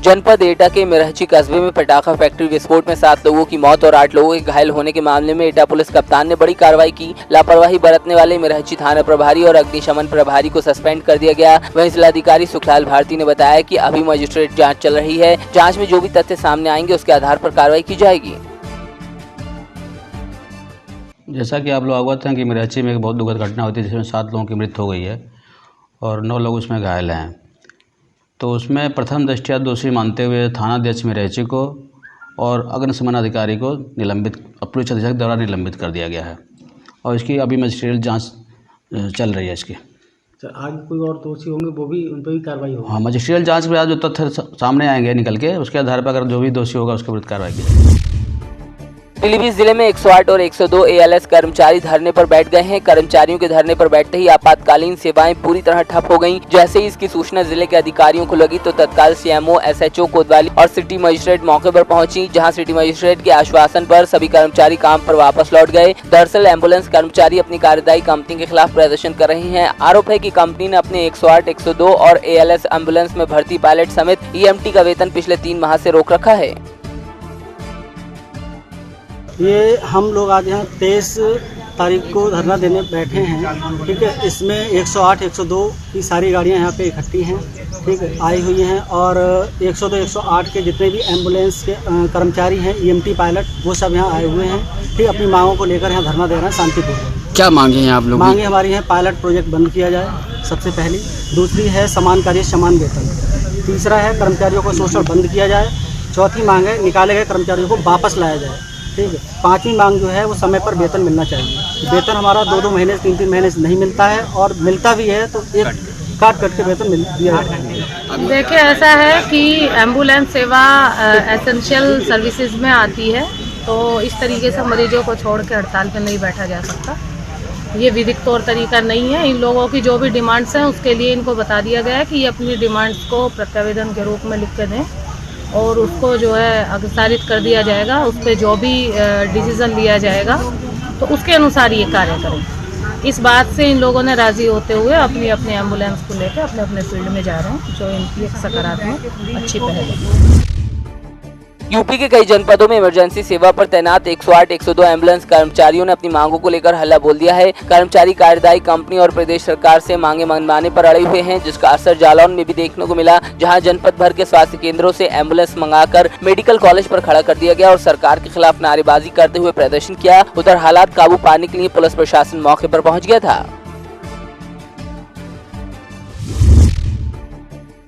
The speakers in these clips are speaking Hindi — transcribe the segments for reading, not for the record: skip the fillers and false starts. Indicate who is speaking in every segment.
Speaker 1: जनपद एटा के मिरहची कस्बे में पटाखा फैक्ट्री विस्फोट में 7 लोगों की मौत और 8 लोगों के घायल होने के मामले में एटा पुलिस कप्तान ने बड़ी कार्रवाई की। लापरवाही बरतने वाले मिरहची थाना प्रभारी और अग्निशमन प्रभारी को सस्पेंड कर दिया गया। वहीं जिलाधिकारी सुखलाल भारती ने बताया कि अभी मजिस्ट्रेट जांच चल रही है। जांच में जो भी तथ्य सामने आएंगे उसके आधार पर कार्रवाई की जाएगी।
Speaker 2: जैसा कि आप लोग अवगत हैं कि मिरहची में एक बहुत दुखद घटना हुई थी जिसमें 7 लोगों की मृत्यु हो गई है और 9 लोग उसमें घायल हैं। तो उसमें प्रथम दृष्टया दोषी मानते हुए थानाध्यक्ष मिरहची को और अग्निशमन अधिकारी को निलंबित पुलिस अधीक्षक द्वारा निलंबित कर दिया गया है और इसकी अभी मजिस्ट्रियल जांच चल रही है इसकी।
Speaker 3: आगे कोई और दोषी होंगे वो भी उन पर भी कार्रवाई होगी?
Speaker 2: हाँ, मजिस्ट्रियल जांच में आज जो तथ्य सामने आएंगे निकल के उसके आधार पर अगर जो भी दोषी होगा उसके विरुद्ध कार्रवाई की जाएगी।
Speaker 1: पीलीभीत जिले में 108 और 102 ALS कर्मचारी धरने पर बैठ गए हैं। कर्मचारियों के धरने पर बैठते ही आपातकालीन सेवाएं पूरी तरह ठप हो गईं। जैसे ही इसकी सूचना जिले के अधिकारियों को लगी तो तत्काल CMO SHO कोतवाली और सिटी मजिस्ट्रेट मौके पर पहुंची, जहां सिटी मजिस्ट्रेट के आश्वासन पर सभी कर्मचारी काम पर वापस लौट गए। दरअसल एम्बुलेंस कर्मचारी अपनी कार्यदायी कंपनी के खिलाफ प्रदर्शन कर रहे हैं। आरोप है कि कंपनी ने अपने 108, 102 और ALS एम्बुलेंस में भर्ती पायलट समेत EMT का वेतन पिछले 3 माह से रोक रखा है।
Speaker 3: ये हम लोग आज यहाँ 23 तारीख को धरना देने बैठे हैं, ठीक है। इसमें 108, 102 की सारी गाड़ियाँ यहाँ पे इकट्ठी हैं, ठीक है, आई हुई हैं और 102, 108 के जितने भी एम्बुलेंस के कर्मचारी हैं, EMT पायलट, वो सब यहाँ आए हुए हैं, ठीक। अपनी मांगों को लेकर यहाँ धरना दे रहे हैं शांतिपूर्वक।
Speaker 2: क्या मांगे हैं आप लोग?
Speaker 3: मांगे हमारी हैं पायलट प्रोजेक्ट बंद किया जाए सबसे पहली, दूसरी है समान कार्य समान वेतन, तीसरा है कर्मचारियों को शोषण बंद किया जाए, चौथी मांग है निकाले गए कर्मचारियों को वापस लाया जाए, ठीक है। 5वीं मांग जो है वो समय पर वेतन मिलना चाहिए। वेतन हमारा 2-2 महीने 3-3 महीने से नहीं मिलता है और मिलता भी है तो एक काट के वेतन दिया जाता है।
Speaker 4: देखिए, ऐसा है कि एम्बुलेंस सेवा एसेंशियल सर्विसेज में आती है, तो इस तरीके से मरीजों को छोड़ के हड़ताल पे नहीं बैठा जा सकता। ये विधिक तौर तरीका नहीं है। इन लोगों की जो भी डिमांड्स हैं उसके लिए इनको बता दिया गया है कि ये अपनी डिमांड्स को प्रत्यावेदन के रूप में लिख के दें और उसको जो है अग्रसारित कर दिया जाएगा। उस पर जो भी डिसीज़न लिया जाएगा तो उसके अनुसार ये कार्य करें। इस बात से इन लोगों ने राज़ी होते हुए अपनी अपनी एम्बुलेंस को लेकर अपने अपने फील्ड में जा रहे हैं, जो इनकी एक सकारात्मक अच्छी पहल है।
Speaker 1: यूपी के कई जनपदों में इमरजेंसी सेवा पर तैनात 108, 102 एम्बुलेंस कर्मचारियों ने अपनी मांगों को लेकर हल्ला बोल दिया है। कर्मचारी कार्यदायी कंपनी और प्रदेश सरकार से मांगे मनवाने पर अड़े हुए हैं, जिसका असर जालौन में भी देखने को मिला, जहां जनपद भर के स्वास्थ्य केंद्रों से एम्बुलेंस मंगाकर मेडिकल कॉलेज पर खड़ा कर दिया गया और सरकार के खिलाफ नारेबाजी करते हुए प्रदर्शन किया। उधर हालात काबू पाने के लिए पुलिस प्रशासन मौके पर पहुँच गया था।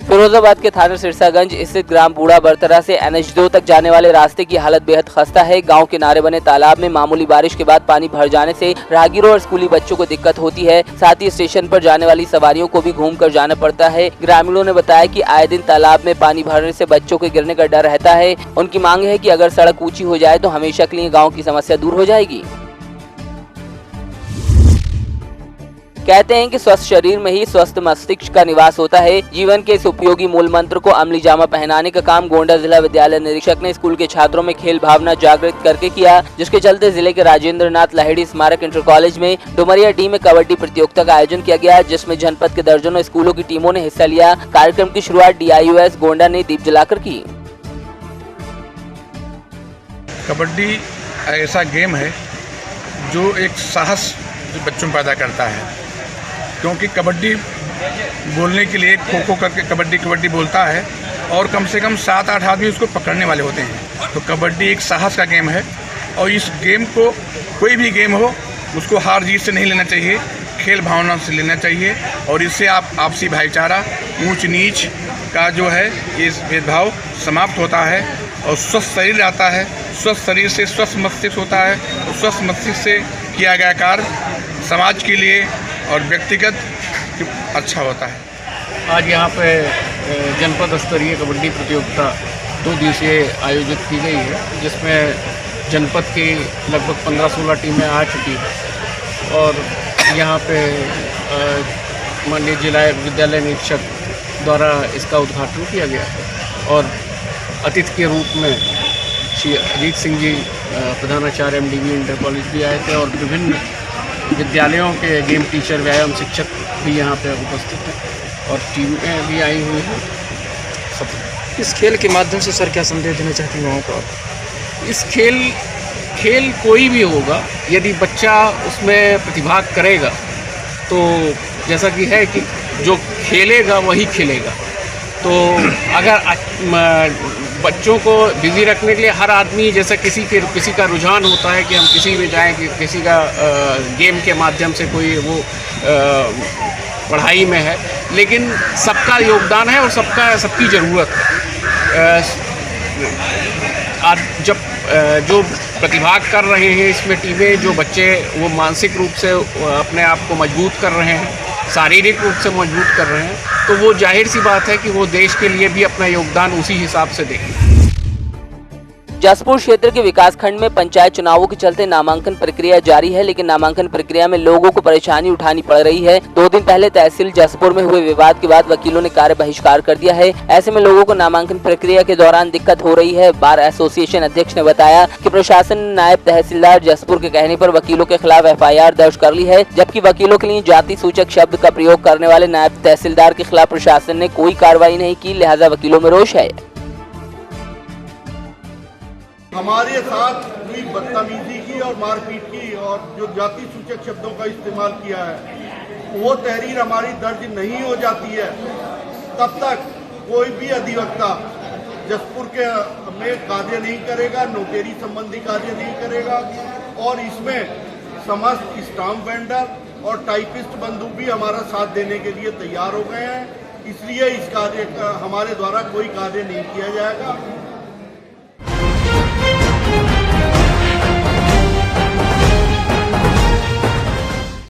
Speaker 1: फिरोजाबाद के थाना सिरसागंज स्थित ग्राम बूढ़ा बरतरा से NH2 तक जाने वाले रास्ते की हालत बेहद खस्ता है। गांव किनारे बने तालाब में मामूली बारिश के बाद पानी भर जाने से राहगीरों और स्कूली बच्चों को दिक्कत होती है। साथ ही स्टेशन पर जाने वाली सवारियों को भी घूमकर जाना पड़ता है। ग्रामीणों ने बताया कि आए दिन तालाब में पानी भरने से बच्चों के गिरने का डर रहता है। उनकी मांग है कि अगर सड़क ऊंची हो जाए तो हमेशा के लिए गाँव की समस्या दूर हो जाएगी। कहते हैं कि स्वस्थ शरीर में ही स्वस्थ मस्तिष्क का निवास होता है। जीवन के इस उपयोगी मूल मंत्र को अमली जामा पहनाने का काम गोंडा जिला विद्यालय निरीक्षक ने स्कूल के छात्रों में खेल भावना जागृत करके किया, जिसके चलते जिले के राजेंद्र नाथ लाहिड़ी स्मारक इंटर कॉलेज में डुमरिया टीम में कबड्डी प्रतियोगिता का आयोजन किया गया, जिसमें जनपद के दर्जनों स्कूलों की टीमों ने हिस्सा लिया। कार्यक्रम की शुरुआत DIUS गोंडा ने दीप जलाकर की।
Speaker 5: कबड्डी ऐसा गेम है जो एक साहस बच्चों में पैदा करता है, क्योंकि कबड्डी बोलने के लिए खो खो करके कबड्डी कबड्डी बोलता है और कम से कम 7-8 आदमी उसको पकड़ने वाले होते हैं। तो कबड्डी एक साहस का गेम है और इस गेम को कोई भी गेम हो उसको हार जीत से नहीं लेना चाहिए, खेल भावना से लेना चाहिए और इससे आप आपसी भाईचारा, ऊंच नीच का जो है ये भेदभाव समाप्त होता है और स्वस्थ शरीर आता है। स्वस्थ शरीर से स्वस्थ मस्तिष्क होता है और स्वस्थ मस्तिष्क से किया गया कार्य समाज के लिए और व्यक्तिगत अच्छा होता है।
Speaker 6: आज यहाँ पे जनपद स्तरीय कबड्डी प्रतियोगिता 2 दिवसीय आयोजित की गई है, जिसमें जनपद की लगभग 15-16 टीमें आ चुकी हैं और यहाँ पे माननीय जिला विद्यालय निरीक्षक द्वारा इसका उद्घाटन किया गया और अतिथि के रूप में श्री अजीत सिंह जी प्रधानाचार्य MDV इंटर कॉलेज भी आए थे और विभिन्न विद्यालयों के गेम टीचर, व्यायाम शिक्षक भी यहाँ पे उपस्थित हैं और टीमें भी आई हुई हैं। खत्म।
Speaker 7: इस खेल के माध्यम से सर क्या संदेश देना चाहते हैं युवाओं को आप?
Speaker 6: इस खेल कोई भी होगा, यदि बच्चा उसमें प्रतिभाग करेगा तो जैसा कि है कि जो खेलेगा वही खिलेगा। तो अगर बच्चों को बिज़ी रखने के लिए हर आदमी, जैसा किसी का रुझान होता है कि हम किसी में जाएं, कि किसी का गेम के माध्यम से कोई वो पढ़ाई में है, लेकिन सबका योगदान है और सबकी ज़रूरत है। आज जब जो प्रतिभाग कर रहे हैं इसमें टीमें, जो बच्चे वो मानसिक रूप से अपने आप को मजबूत कर रहे हैं, शारीरिक रूप से मजबूत कर रहे हैं, तो वो जाहिर सी बात है कि वो देश के लिए भी अपना योगदान उसी हिसाब से देंगे।
Speaker 1: जसपुर क्षेत्र के विकास खंड में पंचायत चुनावों के चलते नामांकन प्रक्रिया जारी है, लेकिन नामांकन प्रक्रिया में लोगों को परेशानी उठानी पड़ रही है। 2 दिन पहले तहसील जसपुर में हुए विवाद के बाद वकीलों ने कार्य बहिष्कार कर दिया है। ऐसे में लोगों को नामांकन प्रक्रिया के दौरान दिक्कत हो रही है। बार एसोसिएशन अध्यक्ष ने बताया कि प्रशासन ने नायब तहसीलदार जसपुर के कहने पर वकीलों के खिलाफ FIR दर्ज कर ली है, जबकि वकीलों के लिए जाति सूचक शब्द का प्रयोग करने वाले नायब तहसीलदार के खिलाफ प्रशासन ने कोई कार्रवाई नहीं की, लिहाजा वकीलों में रोष है।
Speaker 8: हमारे साथ हुई बदतमीजी की और मारपीट की और जो जाति सूचक शब्दों का इस्तेमाल किया है, वो तहरीर हमारी दर्ज नहीं हो जाती है तब तक कोई भी अधिवक्ता जसपुर के में कार्य नहीं करेगा, नोटरी संबंधी कार्य नहीं करेगा। और इसमें समस्त स्टाम्प वेंडर और टाइपिस्ट बंधु भी हमारा साथ देने के लिए तैयार हो गए हैं। इसलिए इस कार्य का हमारे द्वारा कोई कार्य नहीं किया जाएगा।